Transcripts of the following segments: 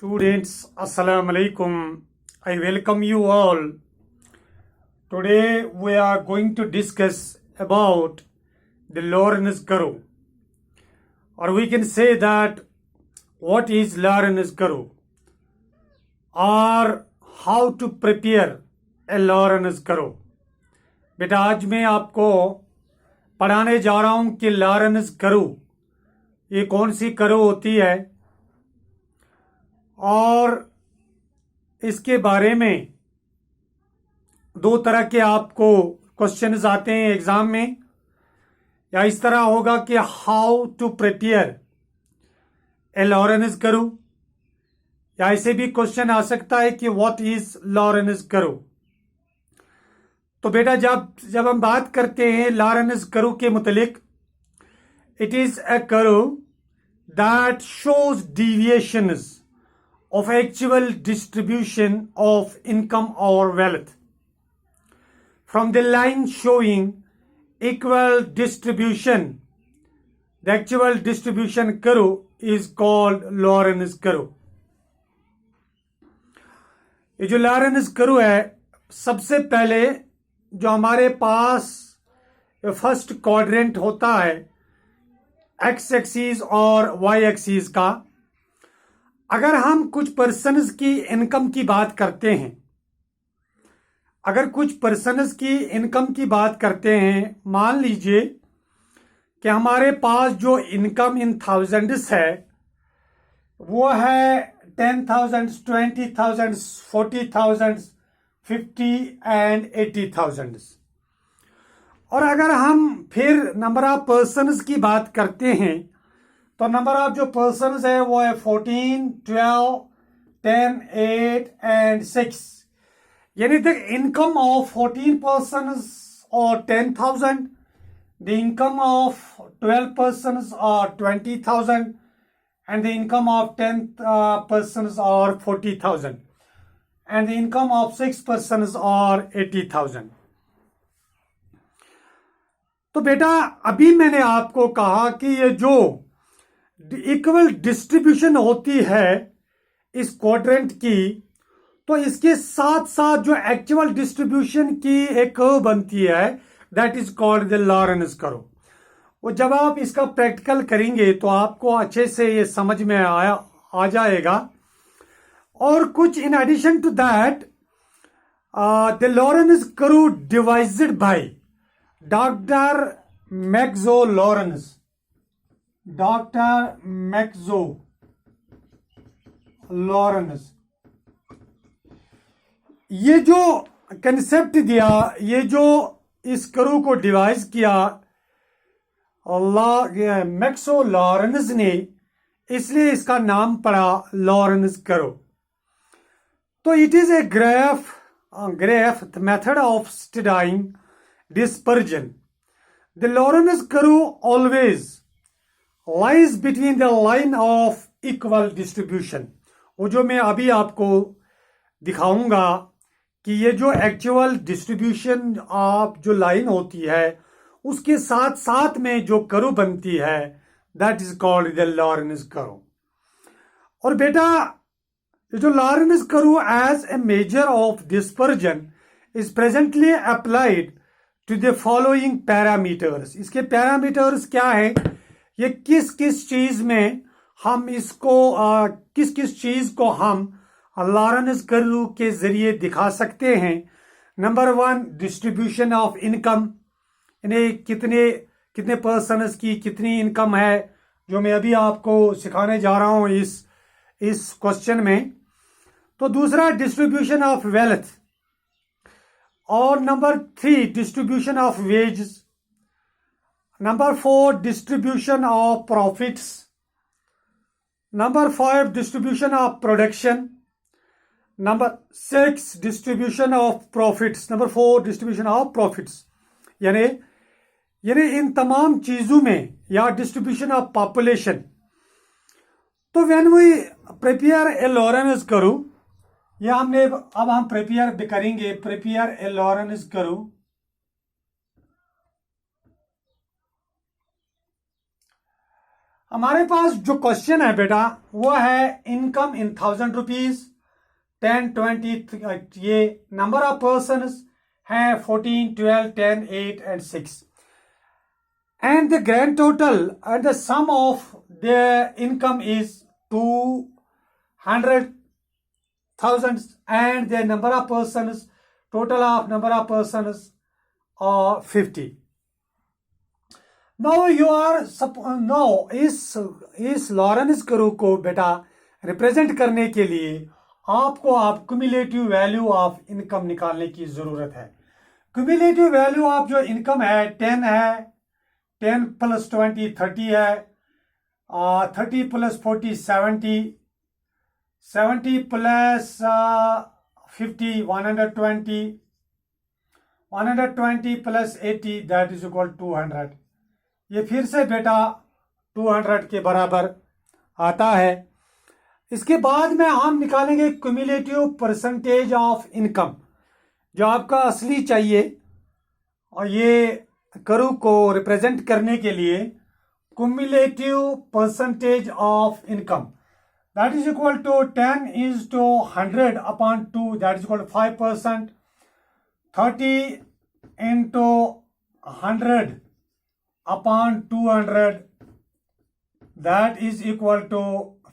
Students, Assalamu alaikum. I welcome you all. Today we are going to discuss about the Lorentz curve, or we can say that what is Lorentz curve, or how to prepare a Lorentz curve. बेटा आज मैं आपको पढ़ाने जा रहा हूं कि Lawrence curve ये कौन सी कर्व होती है और इसके बारे में दो तरह के आपको क्वेश्चंस आते हैं एग्जाम में, या इस तरह होगा कि how to prepare a Lorenz curve, या ऐसे भी क्वेश्चन आ सकता है कि व्हाट इज लॉरेंस कर्व। तो बेटा जब हम बात करते हैं लॉरेंस कर्व के मुतालिक, it is a curve that shows deviations of actual distribution of income or wealth from the line showing equal distribution. The actual distribution curve is called Lorentz curve. ये जो लॉरेंस कर्व है, सबसे पहले जो हमारे पास first quadrant होता है x axis और वाई एक्सिस का, अगर हम कुछ पर्सनस की इनकम की बात करते हैं, मान लीजिए कि हमारे पास जो इनकम इन थाउजेंड्स है वो है 10,000, 20,000, 40,000, 50 एंड 80,000। और अगर हम फिर नंबर ऑफ पर्सनस की बात करते हैं तो नंबर ऑफ जो पर्सनस है वो है 14, 12, 10, 8 एंड 6। यानी द इनकम ऑफ 14 पर्सनस और 10,000, द इनकम ऑफ 12 पर्सनस और 20,000 and the income of 10 persons और 40,000 and the income of 6 persons और 80,000। तो बेटा अभी मैंने आपको कहा कि ये जो इक्वल डिस्ट्रीब्यूशन होती है इस क्वाड्रेंट की, तो इसके साथ साथ जो एक्चुअल डिस्ट्रीब्यूशन की एक कर्व बनती है that is called the Lorenz curve. वो जब आप इसका प्रैक्टिकल करेंगे तो आपको अच्छे से ये समझ में आ जाएगा। और कुछ in addition to that, the Lorenz curve devised by doctor Max O Lorenz, ये जो कंसेप्ट दिया, ये जो इस कर्व को डिवाइस किया मैक्सो लॉरेंस ने, इसलिए इसका नाम पड़ा लॉरेंस कर्व। तो it is a graph method of studying dispersion. The Lorenz curve always lies between the line of equal distribution। वो जो मैं अभी आपको दिखाऊंगा कि ये जो एक्चुअल डिस्ट्रीब्यूशन ऑफ जो लाइन होती है उसके साथ साथ में जो कर्व बनती है that is called the Lorenz curve. और बेटा ये जो Lorenz curve as a measure of dispersion is presently applied to the following parameters. इसके पैरामीटर्स क्या है, ये किस किस चीज में हम इसको किस किस चीज को हम लॉरेंस कर्व के जरिए दिखा सकते हैं। नंबर 1, डिस्ट्रीब्यूशन ऑफ इनकम, यानी कितने पर्सनस की कितनी इनकम है, जो मैं अभी आपको सिखाने जा रहा हूं इस क्वेश्चन में। तो दूसरा डिस्ट्रीब्यूशन ऑफ वेल्थ, और number 3 distribution of wages, Number 4, distribution of profits. Number 5, distribution of production. Number 6, distribution of profits. Number 4, distribution of profits. यानी इन तमाम चीजों में, या distribution of population। तो when we prepare a Lorentz curve, या अब हम prepare करेंगे a Lorentz curve। हमारे पास जो क्वेश्चन है बेटा वो है इनकम इन 1000 रुपीज 10 20 ये नंबर ऑफ पर्सन है 14 12 10 8 and 6 and the grand total and the sum of their income is 200,000 and the number of persons total of number of persons are 50. Now you are now इस Lawrence curve को बेटा represent करने के लिए आपको आप cumulative value of income निकालने की जरूरत है। क्यूमुलेटिव वैल्यू ऑफ जो इनकम है 10 है, 10 प्लस 20 30 है, 30 plus 40 70, 70 plus 50 120, 120 plus 80 that is equal 200। ये फिर से बेटा 200 के बराबर आता है। इसके बाद में हम निकालेंगे क्यूमुलेटिव परसेंटेज ऑफ इनकम जो आपका असली चाहिए, और ये कर्व को रिप्रेजेंट करने के लिए cumulative percentage of income that is equal to 10 is to 100 upon 2 that is equal to 5%, 30 into 100 upon 200 that is equal to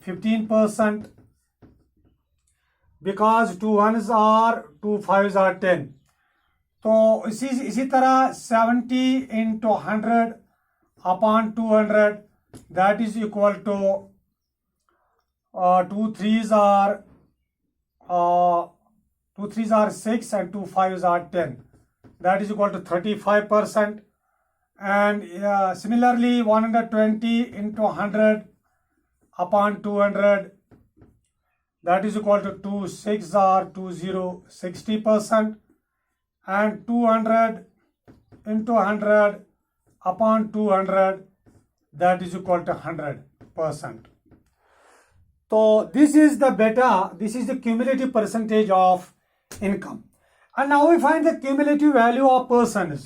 15% because 2 ones are 2 fives are 10। तो इसी तरह 70 into 100 upon 200 that is equal to 2 threes are 6 and 2 fives are 10 that is equal to 35%। and similarly 120 into 100 upon 200 that is equal to 2 6 are 20 60%, and 200 into 100 upon 200 that is equal to 100%. So this is the cumulative percentage of income. And now we find the cumulative value of persons.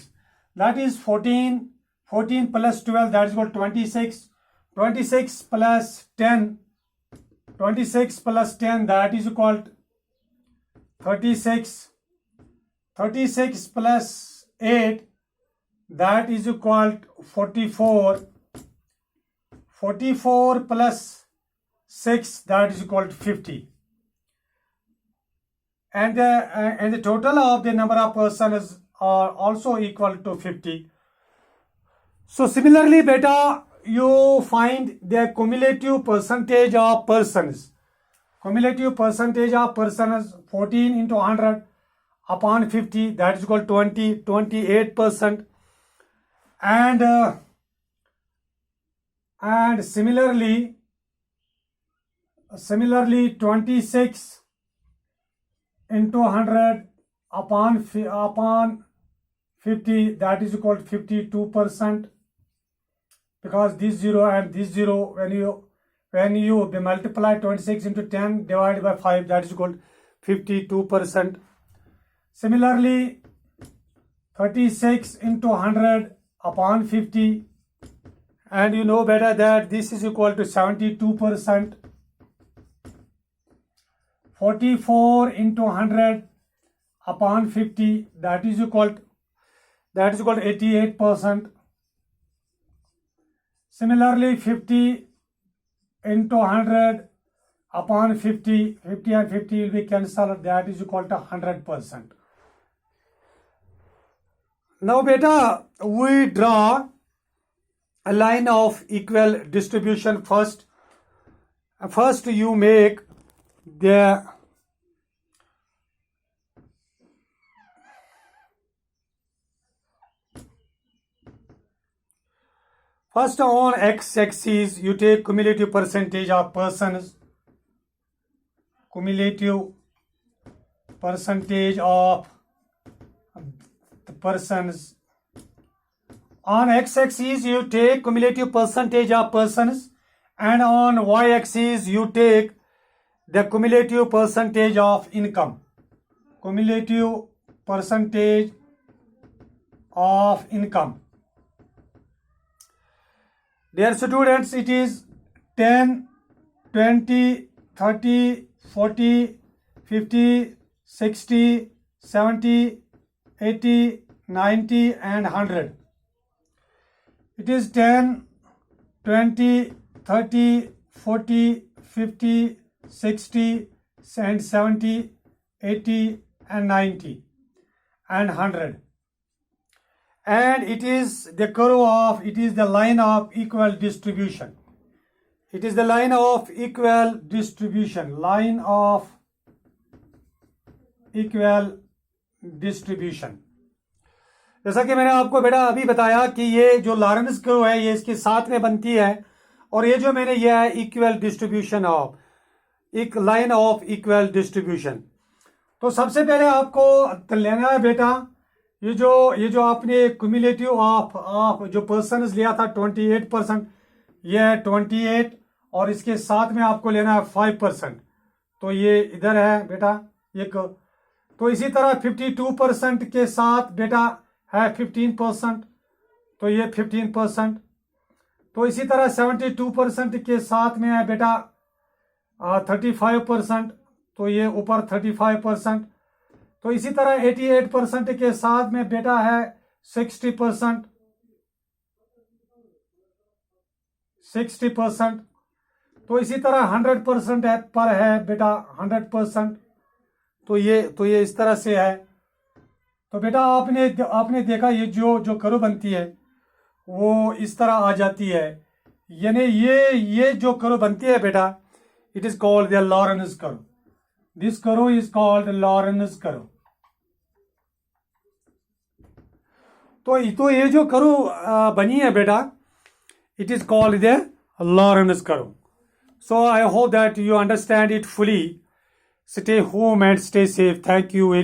That is 14 plus 12 that is equal to 26, 26 plus 10, 26 plus 10 that is equal to 36, 36 plus 8 that is equal to 44, 44 plus 6 that is equal to 50, and the total of the number of persons are also equal to 50. So similarly beta you find the cumulative percentage of persons. Cumulative percentage of persons 14 into 100 upon 50 that is equal to 28%, and similarly 26 into 100 upon 50 that is equal to 52%, because this 0 and this 0 when you multiply 26 into 10 divided by 5 that is equal to 52%. Similarly 36 into 100 upon 50, and you know better that this is equal to 72%. 44 into 100 upon 50 that is equal to 88%. Similarly 50 into 100 upon 50 and 50 will be cancelled, that is equal to 100%. Now beta we draw a line of equal distribution. First you make the first on x-axis you take cumulative percentage of persons, cumulative percentage of the persons. On x-axis you take cumulative percentage of persons, and on y-axis you take the cumulative percentage of income. Cumulative percentage of income. Dear students, it is 10, 20, 30, 40, 50, 60, 70, 80, 90 and 100. It is 10, 20, 30, 40, 50, 60 and 70, 80 and 90 and 100. And it is the line of equal distribution. It is the line of equal distribution. Line of equal distribution. जैसा कि मैंने आपको बेटा अभी बताया कि ये जो लॉरेंस कर्व है ये इसके साथ में बनती है, और ये जो मैंने ये है इक्वल डिस्ट्रीब्यूशन ऑफ एक लाइन ऑफ इक्वल डिस्ट्रीब्यूशन. तो सबसे पहले आपको लेना है बेटा ये जो आपने क्यूमुलेटिव ऑफ जो पर्सन लिया था 28%, ये है 28, और इसके साथ में आपको लेना है 5%. तो ये इधर है बेटा एक. तो इसी तरह 52% के साथ बेटा है 15%, तो ये 15%. तो इसी तरह 72% के साथ में है बेटा 35%, तो ये ऊपर 35%. तो इसी तरह 88% के साथ में बेटा है 60%. तो इसी तरह 100% है पर है बेटा 100%. तो ये इस तरह से है. तो बेटा आपने देखा ये जो कर्व बनती है वो इस तरह आ जाती है, यानी ये जो कर्व बनती है बेटा it is called the Lorenz curve. This curve is called Lawrence curve. तो ये जो कर्व बनी है बेटा it is called the Lorenz curve. So I hope that you understand it fully. Stay home and stay safe. Thank you very much.